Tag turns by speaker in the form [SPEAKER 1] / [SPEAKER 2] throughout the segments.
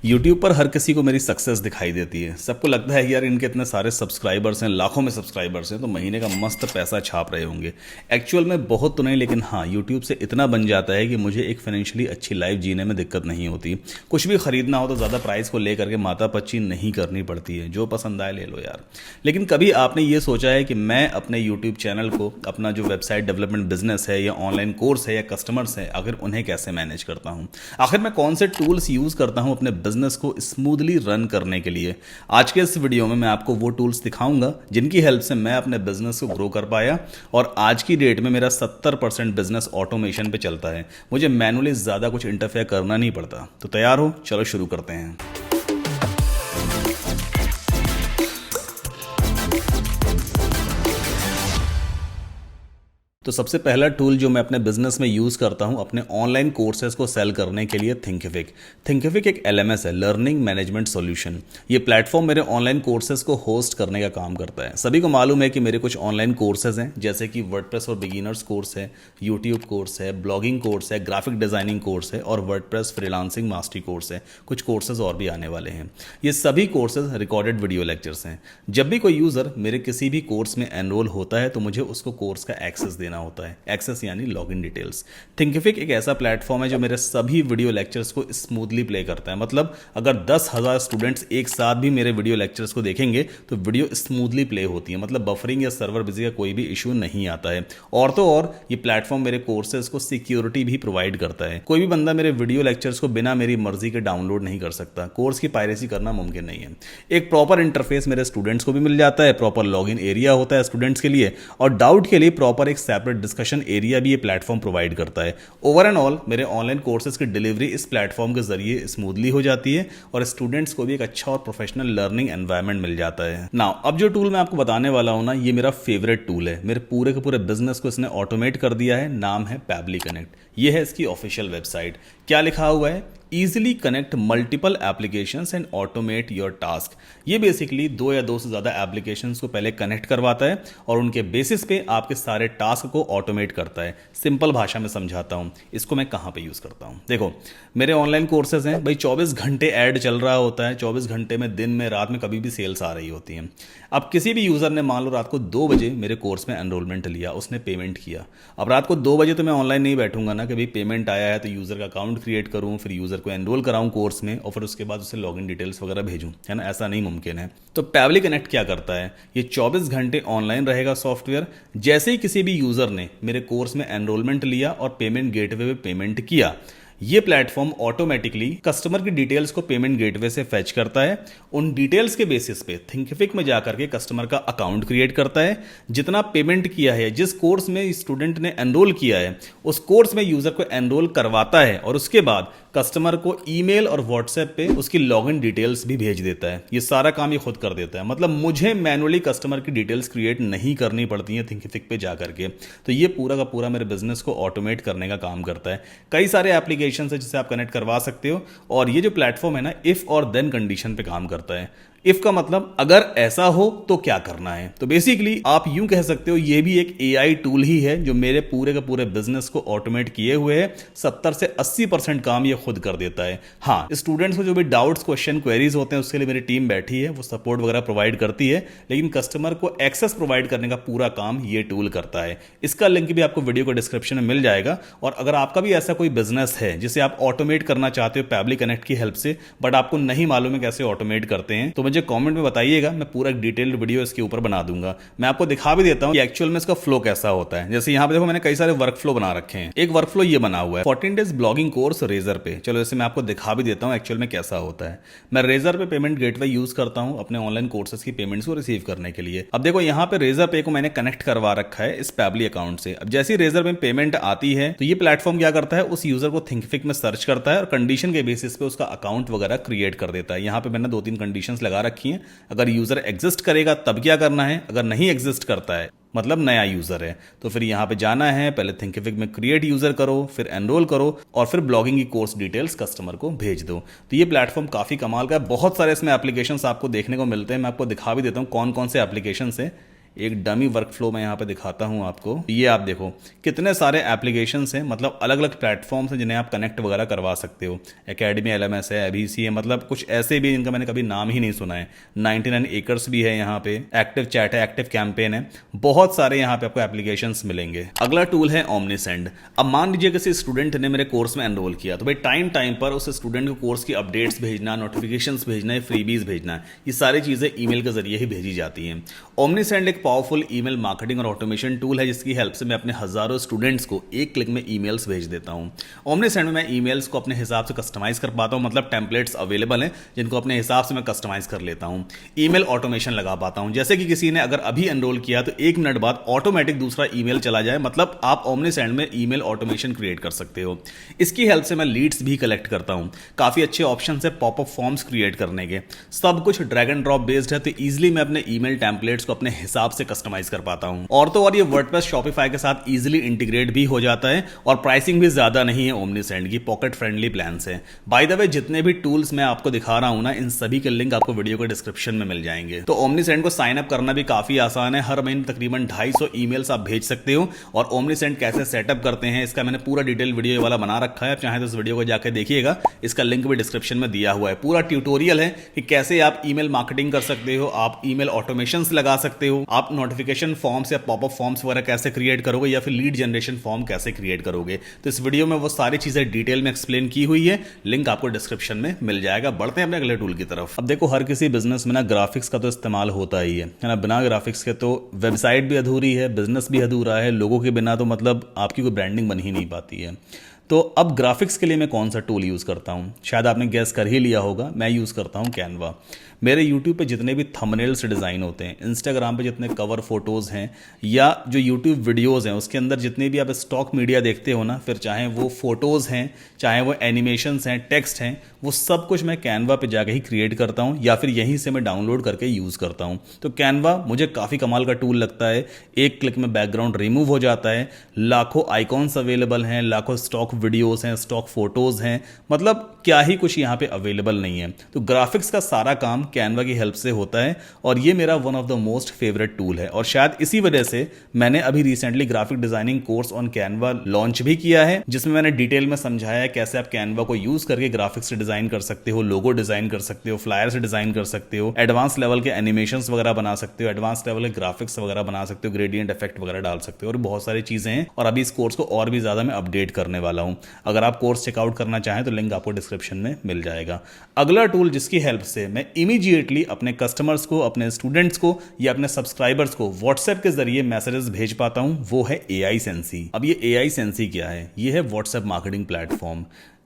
[SPEAKER 1] YouTube पर हर किसी को मेरी सक्सेस दिखाई देती है। सबको लगता है कि यार इनके इतने सारे सब्सक्राइबर्स हैं, लाखों में सब्सक्राइबर्स हैं, तो महीने का मस्त पैसा छाप रहे होंगे। एक्चुअल में बहुत तो नहीं, लेकिन हाँ, यूट्यूब से इतना बन जाता है कि मुझे एक फाइनेंशियली अच्छी लाइफ जीने में दिक्कत नहीं होती। कुछ भी खरीदना हो तो ज़्यादा प्राइस को लेकर के मातापच्ची नहीं करनी पड़ती है, जो पसंद आए ले लो यार। लेकिन कभी आपने ये सोचा है कि मैं अपने यूट्यूब चैनल को, अपना जो वेबसाइट डेवलपमेंट बिजनेस है या ऑनलाइन कोर्स है या कस्टमर्स है, आखिर उन्हें कैसे मैनेज करता हूँ, आखिर मैं कौन से टूल्स यूज़ करता हूँ अपने बिजनेस को स्मूथली रन करने के लिए। आज के इस वीडियो में मैं आपको वो टूल्स दिखाऊंगा जिनकी हेल्प से मैं अपने बिजनेस को ग्रो कर पाया और आज की डेट में मेरा 70% बिजनेस ऑटोमेशन पे चलता है। मुझे मैनुअली ज़्यादा कुछ इंटरफेयर करना नहीं पड़ता। तो तैयार हो, चलो शुरू करते हैं। तो सबसे पहला टूल जो मैं अपने बिजनेस में यूज़ करता हूं अपने ऑनलाइन कोर्सेज को सेल करने के लिए, थिंकिफिक एक LMS है, लर्निंग मैनेजमेंट सॉल्यूशन। ये प्लेटफॉर्म मेरे ऑनलाइन कोर्सेज को होस्ट करने का काम करता है। सभी को मालूम है कि मेरे कुछ ऑनलाइन कोर्सेज हैं, जैसे कि वर्डप्रेस और बिगिनर्स कोर्स है, यूट्यूब कोर्स है, ब्लॉगिंग कोर्स है, ग्राफिक डिजाइनिंग कोर्स है और वर्डप्रेस फ्रीलांसिंग मास्टरी कोर्स है। कुछ कोर्सेज और भी आने वाले हैं। ये सभी कोर्सेज रिकॉर्डेड वीडियो लेक्चर्स हैं। जब भी कोई यूज़र मेरे किसी भी कोर्स में एनरोल होता है तो मुझे उसको कोर्स का एक्सेस देना होता है। एक्सेस यानी लॉगिन डिटेल्स। थिंकिफिक एक ऐसा प्लेटफॉर्म है जो मेरे सभी वीडियो लेक्चर्स को स्मूथली प्ले करता है। मतलब अगर 10,000 स्टूडेंट्स एक साथ भी मेरे वीडियो लेक्चर्स को देखेंगे तो वीडियो स्मूथली प्ले होती है। मतलब बफरिंग या सर्वर बिजी का कोई भी इशू नहीं आता है। और तो और ये प्लेटफॉर्म मेरे कोर्सेज को सिक्योरिटी भी प्रोवाइड करता है। कोई भी बंदा मेरे वीडियो लेक्चर्स को बिना मेरी मर्जी के डाउनलोड नहीं कर सकता। कोर्स की पायरेसी करना मुमकिन नहीं है। एक प्रॉपर इंटरफेस मेरे स्टूडेंट्स को भी मिल जाता है, प्रॉपर लॉगिन एरिया होता है स्टूडेंट्स के लिए और डाउट के लिए प्रॉपर एक सेपरेट डिस्कशन एरिया भी ये प्लेटफॉर्म प्रोवाइड करता है। ओवर एंड ऑल मेरे ऑनलाइन कोर्सेज की डिलीवरी इस प्लेटफॉर्म के जरिए स्मूथली हो जाती है और स्टूडेंट्स को भी एक अच्छा और प्रोफेशनल लर्निंग एनवायरनमेंट मिल जाता है। नाउ अब जो टूल मैं आपको बताने वाला हूं ना, ये मेरा फेवरेट टूल है। मेरे पूरे के पूरे बिजनेस को इसने ऑटोमेट कर दिया है। नाम है पैबली कनेक्ट। ये है इसकी ऑफिशियल वेबसाइट। क्या लिखा हुआ है? Easily connect multiple applications and automate your task। ये बेसिकली दो या दो से ज़्यादा एप्लीकेशंस को पहले कनेक्ट करवाता है और उनके बेसिस पे आपके सारे टास्क को ऑटोमेट करता है। सिंपल भाषा में समझाता हूँ इसको मैं कहाँ पे यूज़ करता हूँ। देखो, मेरे ऑनलाइन कोर्सेज हैं भाई, 24 घंटे ऐड चल रहा होता है। 24 घंटे में, दिन में, रात में कभी भी सेल्स आ रही होती हैं। अब किसी भी यूज़र ने मान लो रात को 2 बजे मेरे कोर्स में एनरोलमेंट लिया, उसने पेमेंट किया। अब रात को 2 बजे तो मैं ऑनलाइन नहीं बैठूंगा ना कि भाई पेमेंट आया है तो यूज़र का अकाउंट क्रिएट करूँ, फिर यूज़र को एनरोल कराऊं कोर्स में और फिर उसके बाद उसे लॉगिन डिटेल्स वगैरह भेजूं, है ना। ऐसा नहीं मुमकिन है। तो पैबली कनेक्ट क्या करता है, ये 24 घंटे ऑनलाइन रहेगा सॉफ्टवेयर। जैसे ही किसी भी यूजर ने मेरे कोर्स में एनरोलमेंट लिया और पेमेंट गेटवे पे पेमेंट किया, ये प्लेटफॉर्म ऑटोमेटिकली कस्टमर की डिटेल्स को पेमेंट गेटवे से फेच करता है। उन डिटेल्स के बेसिस पे थिंकिफिक में जाकर के कस्टमर का अकाउंट क्रिएट करता है। जितना पेमेंट किया है, जिस कोर्स में स्टूडेंट ने एनरोल किया है, उस कोर्स में यूजर को एनरोल करवाता है और उसके बाद कस्टमर को ईमेल और व्हाट्सएप पे उसकी लॉगिन डिटेल्स भी भेज देता है। ये सारा काम ये खुद कर देता है। मतलब मुझे मैनुअली कस्टमर की डिटेल्स क्रिएट नहीं करनी पड़ती हैं थिंकिफिक पे जाकर के। तो ये पूरा का पूरा मेरे बिजनेस को ऑटोमेट करने का काम करता है। कई सारे एप्लीकेशन है जिसे आप कनेक्ट करवा सकते हो और ये जो प्लेटफॉर्म है ना, इफ और देन कंडीशन पे काम करता है। इफ का मतलब अगर ऐसा हो तो क्या करना है। तो बेसिकली आप यूं कह सकते हो ये भी एक AI टूल ही है जो मेरे पूरे के पूरे बिजनेस को ऑटोमेट किए हुए है। 70 से 80% काम ये खुद कर देता है। हाँ, स्टूडेंट्स को जो भी डाउट्स, क्वेश्चन, क्वेरीज होते हैं उसके लिए मेरी टीम बैठी है, वो सपोर्ट वगैरह प्रोवाइड करती है। लेकिन कस्टमर को एक्सेस प्रोवाइड करने का पूरा काम ये टूल करता है। इसका लिंक भी आपको वीडियो को डिस्क्रिप्शन में मिल जाएगा। और अगर आपका भी ऐसा कोई बिजनेस है जिसे आप ऑटोमेट करना चाहते हो पैबली कनेक्ट की हेल्प से, बट आपको नहीं मालूम है कैसे ऑटोमेट करते हैं, तो मुझे कमेंट में बताइएगा। मैं पूरा एक डिटेल्ड वीडियो इसके ऊपर बना दूंगा। मैं आपको दिखा भी देता हूं कि एक्चुअल में इसका फ्लो कैसा होता है। जैसे यहां पे देखो, मैंने कई सारे वर्क फ्लो बना रखे हैं। एक वर्क फ्लो ये बना हुआ है 14 डेज ब्लॉगिंग कोर्स रेजर पे। चलो जैसे मैं आपको दिखा भी देता हूं एक्चुअल में कैसा होता है। मैं रेजर पे पेमेंट गेटवे यूज करता हूं अपने ऑनलाइन कोर्सेज की पेमेंट्स को रिसीव करने के लिए। अब देखो, यहां पे रेजर पे को मैंने कनेक्ट करवा रखा है इस पैबली अकाउंट से। अब जैसे ही रेजर पे पेमेंट आती है तो ये प्लेटफॉर्म क्या करता है, उस यूजर को थिंकिफिक में सर्च करता है और कंडीशन के बेसिस पे उसका अकाउंट वगैरह क्रिएट कर देता है। यहां पे मैंने 2-3 कंडीशंस लगा रखी हैं। अगर यूजर एग्जिस्ट करेगा तब क्या करना है, अगर नहीं एग्जिस्ट करता है मतलब नया यूजर है तो फिर यहां पे जाना है, पहले थिंकिफिक में क्रिएट यूजर करो, फिर एनरोल करो और फिर ब्लॉगिंग की कोर्स डिटेल्स कस्टमर को भेज दो। तो ये प्लेटफॉर्म काफी कमाल का है। बहुत सारे इसमें एप्लीकेशंस आपको देखने को मिलते हैं। मैं आपको दिखा भी देता हूं कौन कौन से एप्लीकेशंस हैं। एक डमी वर्कफ्लो मैं यहाँ पे दिखाता हूँ आपको। ये आप देखो कितने सारे एप्लीकेशंस हैं, मतलब अलग अलग प्लेटफॉर्म्स हैं जिन्हें आप कनेक्ट वगैरह करवा सकते हो। एकेडमी LMS है, अभीसी है, मतलब कुछ ऐसे भी जिनका मैंने कभी नाम ही नहीं सुना है। 99 एकर्स भी है यहाँ पे, एक्टिव चैट है, एक्टिव कैंपेन है, बहुत सारे यहाँ पे आपको एप्लीकेशंस मिलेंगे। अगला टूल है ओमनीसेंड। अब मान लीजिए किसी स्टूडेंट ने मेरे कोर्स में एनरोल किया, तो भाई टाइम टाइम पर उस स्टूडेंट को कोर्स की अपडेट्स भेजना, नोटिफिकेशंस भेजना है, फ्रीबीज भेजना है, ये सारी चीजें ईमेल के जरिए ही भेजी जाती हैं। ओमनीसेंड एक पावरफुल ईमेल मार्केटिंग और ऑटोमेशन टूल है जिसकी हेल्प से मैं अपने हजारों स्टूडेंट्स को एक क्लिक में ईमेल्स भेज देता हूं। ओमनीसेंड में मैं ईमेल्स को अपने हिसाब से कस्टमाइज कर पाता हूं, मतलब टेम्पलेट्स अवेलेबल हैं जिनको अपने हिसाब से मैं कस्टमाइज कर लेता हूं। ईमेल ऑटोमेशन लगा पाता हूं, जैसे कि किसी ने अगर अभी एनरोल किया तो 1 मिनट बाद ऑटोमेटिक दूसरा ईमेल चला जाए, मतलब आप ओमनीसेंड में ईमेल ऑटोमेशन क्रिएट कर सकते हो। इसकी हेल्प से मैं लीड्स भी कलेक्ट करता हूं। काफी अच्छे ऑप्शन है पॉपअप फॉर्म्स क्रिएट करने के, सब कुछ ड्रैग एंड ड्रॉप बेस्ड है, तो इजीली मैं अपने ईमेल टेम्पलेट्स को अपने हिसाब से कस्टमाइज कर पाता हूं। और तो और ये वर्डप्रेस शॉपिफाई के साथ इजीली इंटीग्रेट भी हो जाता है और प्राइसिंग भी ज्यादा नहीं है। ओमनीसेंड की पॉकेट फ्रेंडली प्लान्स है। बाय द वे जितने भी टूल्स मैं आपको दिखा रहा हूं ना, इन सभी के लिंक आपको वीडियो के डिस्क्रिप्शन में मिल जाएंगे। तो ओमनीसेंड को साइन अप करना भी काफी आसान है। हर महीने तकरीबन 250 ईमेल्स आप भेज सकते हो। और ओमनीसेंड कैसे सेटअप करते हैं इसका मैंने पूरा डिटेल वीडियो वाला बना रखा है, आप चाहे तो इस वीडियो को जाकर देखिएगा, इसका लिंक भी डिस्क्रिप्शन में दिया हुआ है। पूरा ट्यूटोरियल है कि कैसे आप ईमेल मार्केटिंग कर सकते हो, आप ईमेल ऑटोमेशंस लगा सकते हो, आप नोटिफिकेशन फॉर्म्स या पॉपअप फॉर्म्स वगैरह कैसे क्रिएट करोगे, या फिर लीड जनरेशन फॉर्म कैसे क्रिएट करोगे। तो इस वीडियो में वो सारी चीजें डिटेल में एक्सप्लेन की हुई है, लिंक आपको डिस्क्रिप्शन में मिल जाएगा। बढ़ते हैं अपने अगले टूल की तरफ। अब देखो हर किसी बिजनेस में ना ग्राफिक्स का तो इस्तेमाल होता ही है ना। बिना ग्राफिक्स के तो वेबसाइट भी अधूरी है, बिजनेस भी अधूरा है, लोगों के बिना तो मतलब आपकी कोई ब्रांडिंग बन ही नहीं पाती है। तो अब ग्राफिक्स के लिए मैं कौन सा टूल यूज़ करता हूँ, शायद आपने गैस कर ही लिया होगा, मैं यूज़ करता हूँ कैनवा। मेरे YouTube पे जितने भी थंबनेल्स डिज़ाइन होते हैं, Instagram पे जितने कवर फोटोज़ हैं, या जो YouTube वीडियोज़ हैं उसके अंदर जितने भी आप स्टॉक मीडिया देखते हो ना, फिर चाहे वो फोटोज़ हैं, चाहे वो एनिमेशंस हैं, टेक्स्ट हैं, वो सब कुछ मैं कैनवा पे जाके ही क्रिएट करता हूँ या फिर यहीं से मैं डाउनलोड करके यूज़ करता हूँ। तो कैनवा मुझे काफ़ी कमाल का टूल लगता है। एक क्लिक में बैकग्राउंड रिमूव हो जाता है, लाखों आइकॉन्स अवेलेबल हैं, लाखों स्टॉक वीडियोज़ हैं, स्टॉक फोटोज़ हैं, मतलब क्या ही कुछ यहाँ पे अवेलेबल नहीं है। तो ग्राफिक्स का सारा काम कैनवा की हेल्प से होता है और ये मेरा one of the most favourite tool है। और शायद इसी वजह से मैंने अभी recently graphic designing course on Canva launch भी किया है, जिसमें मैंने डिटेल में समझाया है कैसे आप कैनवा को यूज करके ग्राफिक्स डिजाइन कर सकते हो, लोगो डिजाइन कर सकते हो, फ्लायर्स डिजाइन कर सकते हो, एडवांस लेवल के एनिमेशंस वगैरह बना सकते हो, एडवांस लेवल के ग्राफिक्स वगैरह बना सकते हो, ग्रेडियंट इफेक्ट वगैरह डाल सकते हो, और बहुत सारी चीजें हैं। और अभी इस कोर्स को और भी ज्यादा मैं अपडेट करने वाला हूं। अगर आप कोर्स चेकआउट करना चाहें तो लिंक आपको डिस्क्रिप्शन में मिल जाएगा। अगला टूल जिसकी हेल्प से मैं इमीडिएटली अपने कस्टमर्स को, अपने स्टूडेंट्स को या अपने सब्सक्राइबर्स को व्हाट्सएप के जरिए मैसेजेस भेज पाता हूं, वो है AI सेंसी। अब ये AI सेंसी क्या है? ये है व्हाट्सएप मार्केटिंग प्लेटफॉर्म।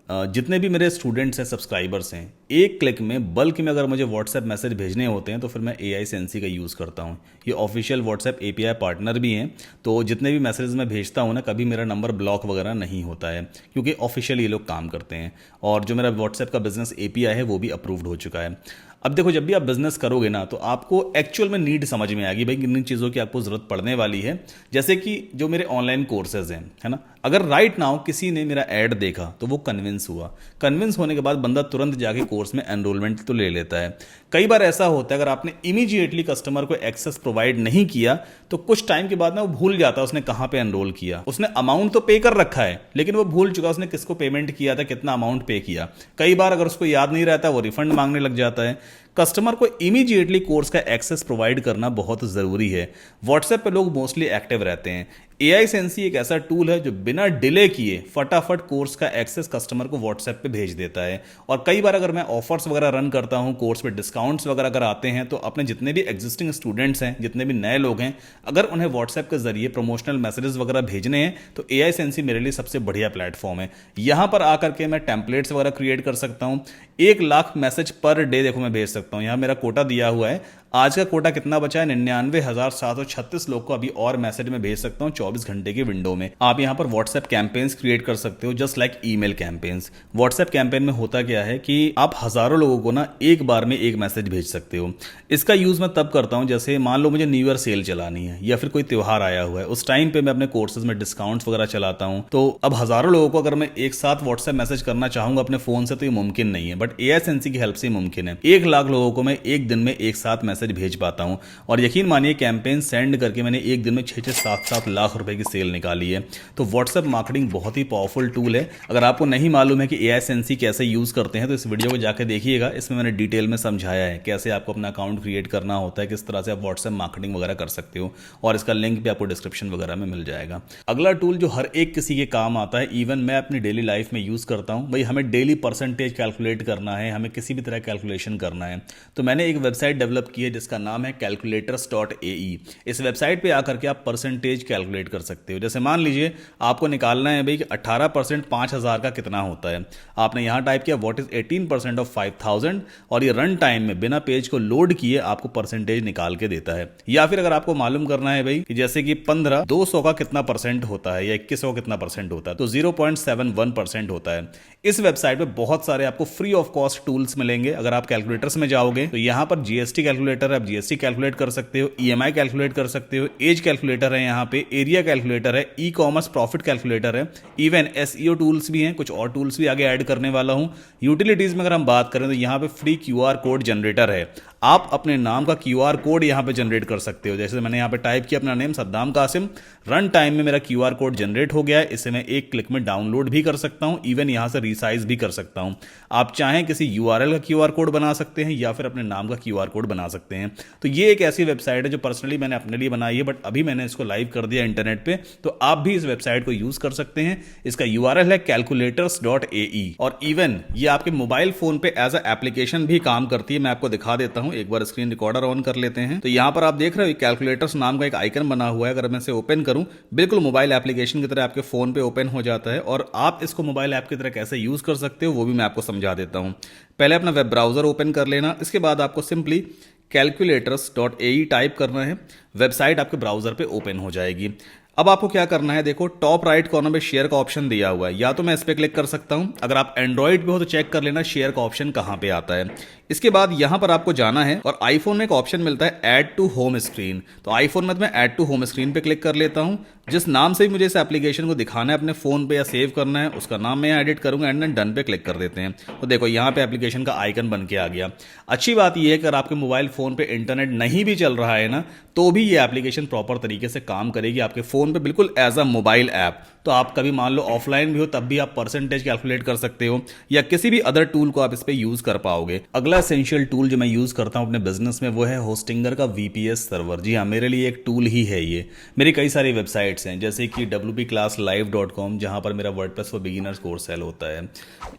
[SPEAKER 1] जितने भी मेरे स्टूडेंट्स हैं, सब्सक्राइबर्स हैं, एक क्लिक में बल्क में अगर मुझे व्हाट्सएप मैसेज भेजने होते हैं तो फिर मैं AI सेंसी का यूज़ करता हूँ। ये ऑफिशियल व्हाट्सएप API पार्टनर भी हैं, तो जितने भी मैसेज मैं भेजता हूँ ना, कभी मेरा नंबर ब्लॉक वगैरह नहीं होता है, क्योंकि ऑफिशियल ये लोग काम करते हैं। और जो मेरा व्हाट्सएप का बिजनेस API है वो भी अप्रूव्ड हो चुका है। अब देखो जब भी आप बिजनेस करोगे ना, तो आपको एक्चुअल में नीड समझ में आएगी भाई किन चीज़ों की आपको जरूरत पड़ने वाली है। जैसे कि जो मेरे ऑनलाइन कोर्सेज हैं, है ना, अगर राइट नाउ किसी ने मेरा ऐड देखा तो वो कन्विंस हुआ, कन्विंस होने के बाद बंदा तुरंत जाके कोर्स में एनरोलमेंट तो ले लेता है। कई बार ऐसा होता है अगर आपने इमीडिएटली कस्टमर को एक्सेस प्रोवाइड नहीं किया तो कुछ टाइम के बाद ना वो भूल जाता है उसने कहां पे एनरोल किया। उसने अमाउंट तो पे कर रखा है लेकिन वो भूल चुका उसने किसको पेमेंट किया था, कितना अमाउंट पे किया। कई बार अगर उसको याद नहीं रहता वो रिफंड मांगने लग जाता है। कस्टमर को इमीडिएटली कोर्स का एक्सेस प्रोवाइड करना बहुत जरूरी है। व्हाट्सएप पे लोग मोस्टली एक्टिव रहते हैं। AI सेंसी एक ऐसा टूल है जो बिना डिले किए फटाफट कोर्स का एक्सेस कस्टमर को व्हाट्सएप पे भेज देता है। और कई बार अगर मैं ऑफर्स वगैरह रन करता हूं, कोर्स पे डिस्काउंट्स वगैरह अगर आते हैं, तो अपने जितने भी एग्जिस्टिंग स्टूडेंट्स हैं, जितने भी नए लोग हैं, अगर उन्हें व्हाट्सएप के जरिए प्रमोशनल मैसेजेस वगैरह भेजने हैं तो AI सेंसी मेरे लिए सबसे बढ़िया प्लेटफॉर्म है। यहां पर आकर के मैं टेम्पलेट्स वगैरह क्रिएट कर सकता हूं। 1 लाख मैसेज पर डे देखो मैं भेज सकता हूं। यहां मेरा कोटा दिया हुआ है, आज का कोटा कितना बचा है? 99,736 लोग को अभी और मैसेज में भेज सकता हूं 24 घंटे के विंडो में। आप यहां पर व्हाट्सएप कैंपेन्स क्रिएट कर सकते हो just like email campaigns. WhatsApp campaign में होता क्या है कि आप हजारों लोगों को ना एक बार में एक मैसेज भेज सकते हो। इसका यूज मैं तब करता हूं जैसे मान लो मुझे न्यू ईयर सेल चलानी है या फिर कोई त्योहार आया हुआ है, उस टाइम पे मैं अपने कोर्सेज में डिस्काउंट्स वगैरह चलाता हूं। तो अब हजारों लोगों को अगर मैं एक साथ व्हाट्सएप मैसेज करना चाहूंगा अपने फोन से तो ये मुमकिन नहीं है, बट AI सेंसी की हेल्प से मुमकिन है। 1 लाख लोगों को मैं एक दिन में एक साथ मैसेज मैसेज भेज पाता हूँ। और यकीन मानिए कैंपेन सेंड करके मैंने एक दिन में 6-6, 7-7 लाख रुपए की सेल निकाली है। तो व्हाट्सएप मार्केटिंग बहुत ही पावरफुल टूल है। अगर आपको नहीं मालूम है कि AISense कैसे यूज़ करते हैं तो इस वीडियो को जाकर देखिएगा, इसमें मैंने डिटेल में समझाया है कैसे आपको अपना अकाउंट क्रिएट करना होता है, किस तरह से आप व्हाट्सएप मार्केटिंग वगैरह कर सकते हो, और इसका लिंक भी आपको डिस्क्रिप्शन वगैरह में मिल जाएगा। अगला टूल जो हर एक किसी के काम आता है, इवन मैं अपनी डेली लाइफ में यूज़ करता हूँ। भाई हमें डेली परसेंटेज कैलकुलेट करना है, हमें किसी भी तरह कैलकुलेशन करना है, तो मैंने एक वेबसाइट डेवलप की है जिसका नाम है calculators.ae। इस वेबसाइट पे आकर के आप परसेंटेज कैलकुलेट कर सकते हो। जैसे मान लीजिए आपको निकालना है भाई कि 18% 5,000 का कितना होता है। आपने यहाँ टाइप किया व्हाट इज 18% ऑफ 5,000 और ये रन टाइम में बिना पेज को लोड किए आपको परसेंटेज निकाल के देता है। या फिर अगर आपको मालूम करना है भाई कि जैसे कि 15 200 का कितना परसेंट होता है या 2100 का कितना परसेंट होता है, तो 0.71% होता है। इस वेबसाइट पे बहुत सारे आपको फ्री ऑफ कॉस्ट टूल्स मिलेंगे। अगर आप कैलकुलेटर्स में जाओगे तो यहाँ पर GST कैलकुलेटर है, आप GST कैलकुलेट कर सकते हो, EMI कैलकुलेट कर सकते हो, एज कैलकुलेटर है, यहाँ पे एरिया कैलकुलेटर है, ई-कॉमर्स प्रॉफिट कैलकुलेटर है, इवन SEO टूल्स भी हैं, कुछ और टूल्स भी आगे ऐड करने वाला हूँ। यूटिलिटीज में अगर हम बात करें तो यहाँ पे फ्री QR कोड जनरेटर है। आप अपने नाम का QR कोड यहाँ पे जनरेट कर सकते हो। जैसे मैंने यहाँ पे टाइप किया अपना name Saddam Kasim, run time में मेरा QR कोड जनरेट हो गया है। इसे मैं एक क्लिक में डाउनलोड भी कर सकता हूँ, इवन यहाँ से रिसाइज भी कर सकता हूँ। आप चाहें किसी URL का QR कोड बना सकते हैं या फिर अपने नाम का QR कोड बना सकते हैं। तो ये एक ऐसी वेबसाइट है जो पर्सनली मैंने अपने लिए बनाई है, बट अभी मैंने इसको लाइव कर दिया इंटरनेट पे, तो आप भी इस वेबसाइट को यूज कर सकते हैं। इसका URL है calculators.ae और इवन ये आपके मोबाइल फोन पे एज अ एप्लीकेशन भी काम करती है। मैं आपको दिखा देता हूं, एक बार स्क्रीन रिकॉर्डर ऑन कर लेते हैं तो यहां पर आप देख रहे हो कैलकुलेटर्स नाम का एक आइकन बना हुआ है। अगर मैं इसे ओपन करूं, बिल्कुल मोबाइल एप्लीकेशन की तरह आपके फोन पे ओपन हो जाता है। और आप इसको मोबाइल ऐप की तरह कैसे यूज कर सकते हो वो भी मैं आपको समझा देता हूं। पहले अपना वेब ब्राउजर ओपन कर लेना, इसके बाद आपको सिंपली calculators.ae टाइप करना है। वेबसाइट आपके ब्राउजर पे ओपन हो जाएगी। अब आपको क्या करना है, देखो टॉप राइट कॉर्नर में शेयर का ऑप्शन दिया हुआ है, या तो मैं इस पर क्लिक कर सकता हूं। अगर आप एंड्रॉइड पे हो तो चेक कर लेना शेयर का ऑप्शन कहां पे आता है। इसके बाद यहां पर आपको जाना है और आईफोन में एक ऑप्शन मिलता है ऐड टू होम स्क्रीन। तो आईफोन में मैं ऐड टू होम स्क्रीन पे क्लिक कर लेता हूं। जिस नाम से भी मुझे इस एप्लीकेशन को दिखाना है अपने फोन पे या सेव करना है, उसका नाम मैं एडिट करूंगा एंड डन पे क्लिक कर देते हैं। तो देखो यहाँ पे एप्लीकेशन का आइकन बन के आ गया। अच्छी बात यह है कि अगर आपके मोबाइल फोन पे इंटरनेट नहीं भी चल रहा है ना, तो भी ये एप्लीकेशन प्रॉपर तरीके से काम करेगी आपके फोन पे, बिल्कुल एज अ मोबाइल ऐप। तो आप कभी मान लो ऑफलाइन भी हो तब भी आप परसेंटेज कैलकुलेट कर सकते हो, या किसी भी अदर टूल को आप इस पे यूज कर पाओगे। अगला एसेंशियल टूल जो मैं यूज करता हूं अपने बिजनेस में वो है होस्टिंगर का VPS सर्वर। जी हाँ, मेरे लिए एक टूल ही है ये। मेरी कई सारी वेबसाइट्स हैं जैसे कि wpclasslive.com जहां पर मेरा WordPress for beginners course sale होता है,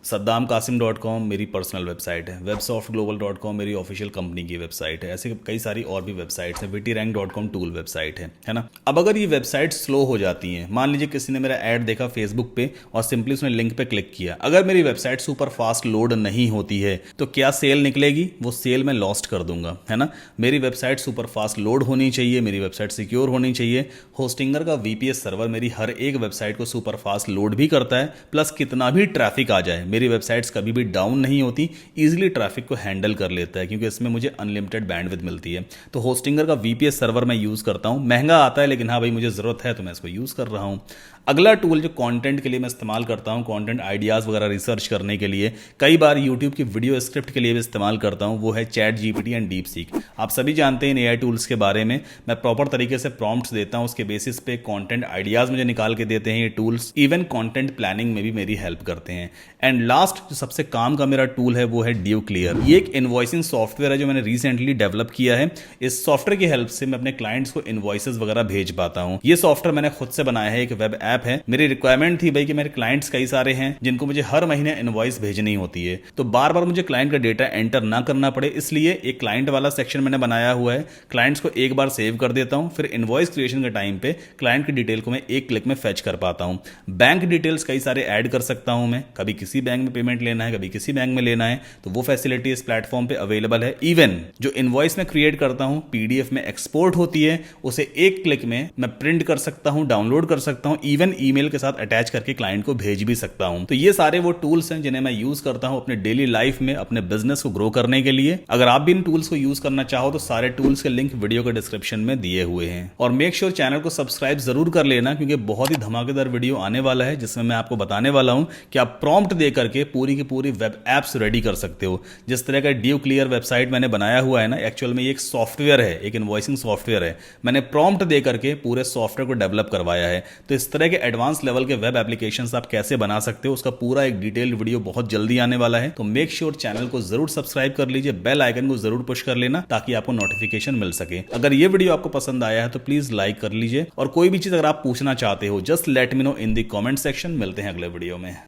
[SPEAKER 1] saddamkasim.com मेरी पर्सनल वेबसाइट है, websoftglobal.com मेरी ऑफिशियल कंपनी की वेबसाइट है। ऐसे कई सारी और भी वेबसाइट्स हैं, wittyrank.com टूल वेबसाइट है ना। अब अगर ये वेबसाइट स्लो हो जाती हैं, मान लीजिए किसी ने मेरा ऐड देखा फेसबुक पे और सिंपली उसने लिंक पे क्लिक किया, अगर मेरी वेबसाइट सुपर फास्ट लोड नहीं होती है तो क्या सेल निकलेगी? वो सेल मैं लॉस्ट कर दूंगा, है ना। मेरी वेबसाइट सुपर फास्ट लोड होनी चाहिए, मेरी वेबसाइट सिक्योर होनी चाहिए। होस्टिंगर का VPS सर्वर मेरी हर एक वेबसाइट को सुपर फास्ट लोड भी करता है, प्लस कितना भी ट्रैफिक आ जाए मेरी वेबसाइट्स कभी भी डाउन नहीं होती, इजीली ट्रैफिक को हैंडल कर लेता है, क्योंकि इसमें मुझे अनलिमिटेड बैंडविड्थ मिलती है। तो होस्टिंगर का VPS सर्वर मैं यूज करता हूं, महंगा आता है लेकिन हाँ भाई मुझे जरूरत है तो मैं इसको यूज कर रहा हूं। अगला टूल जो कंटेंट के लिए मैं इस्तेमाल करता हूं, कंटेंट आइडियाज़ वगैरह रिसर्च करने के लिए, कई बार यूट्यूब की वीडियो स्क्रिप्ट के लिए भी इस्तेमाल करता हूं, वो है ChatGPT एंड DeepSeek। आप सभी जानते हैं इन AI टूल्स के बारे में। मैं प्रॉपर तरीके से प्रॉम्प्ट्स देता हूं, उसके बेसिस पे कंटेंट आइडियाज़ मुझे निकाल के देते हैं ये टूल्स। इवन कंटेंट प्लानिंग में भी मेरी हेल्प करते हैं। एंड लास्ट जो सबसे काम का मेरा टूल है वो है DueClear। ये एक इन्वॉइसिंग सॉफ्टवेयर है जो मैंने रिसेंटली डेवलप किया है। इस सॉफ्टवेयर की हेल्प से मैं अपने क्लाइंट्स को इन्वॉइसेस वगैरह भेज पाता हूँ। ये सॉफ्टवेयर मैंने खुद से बनाया है, एक वेब ऐप है। मेरी रिक्वायरमेंट थी भाई कि मेरे क्लाइंट्स कई सारे हैं जिनको मुझे हर महीने इनवॉइस भेजनी होती है, तो बार बार मुझे क्लाइंट का डेटा एंटर ना करना पड़े, इसलिए एक क्लाइंट वाला सेक्शन मैंने बनाया हुआ है। क्लाइंट्स को एक बार सेव कर देता हूं, फिर इनवॉइस क्रिएशन के टाइम पे क्लाइंट की डिटेल को मैं एक क्लिक में फेच कर पाता हूं। बैंक डिटेल्स कई सारे ऐड कर सकता हूं मैं, कभी किसी बैंक में पेमेंट लेना है, कभी किसी बैंक में लेना है, तो वो फैसिलिटी इस प्लेटफॉर्म पे अवेलेबल है। इवन जो इनवॉइस मैं क्रिएट करता हूं PDF में एक्सपोर्ट होती है, उसे एक क्लिक में मैं प्रिंट कर सकता हूं, डाउनलोड कर सकता हूं, इवन ईमेल के साथ अटैच करके क्लाइंट को भेज भी सकता हूं। तो ये सारे वो टूल्स हैं जिन्हें मैं यूज करता हूं अपने डेली लाइफ में अपने बिजनेस को ग्रो करने के लिए। अगर आप भी इन टूल्स को यूज करना चाहो तो सारे टूल्स के लिंक वीडियो के डिस्क्रिप्शन में दिए हुए हैं। और मेक श्योर चैनल को सब्सक्राइब जरूर कर लेना, क्योंकि बहुत ही धमाकेदार वीडियो आने वाला है जिसमें मैं आपको बताने वाला हूं कि आप प्रॉम्प्ट दे करके पूरी की पूरी वेब एप्स रेडी कर सकते हो। जिस तरह का ड्यू क्लियर वेबसाइट मैंने बनाया हुआ है ना, एक्चुअल में ये एक सॉफ्टवेयर है, एक इन्वॉइसिंग सॉफ्टवेयर है। मैंने प्रॉम्प्ट दे करके पूरे सॉफ्टवेयर को डेवलप करवाया है। तो इस तरह के एडवांस लेवल के वेब एप्लीकेशंस आप कैसे बना सकते हो उसका पूरा एक डिटेल्ड वीडियो बहुत जल्दी आने वाला है। तो मेक श्योर चैनल को जरूर सब्सक्राइब कर लीजिए, बेल आइकन को जरूर पुश कर लेना ताकि आपको नोटिफिकेशन मिल सके। अगर ये वीडियो आपको पसंद आया है तो प्लीज लाइक कर लीजिए, और कोई भी चीज अगर आप पूछना चाहते हो just let me know in the comment section. मिलते हैं अगले वीडियो में।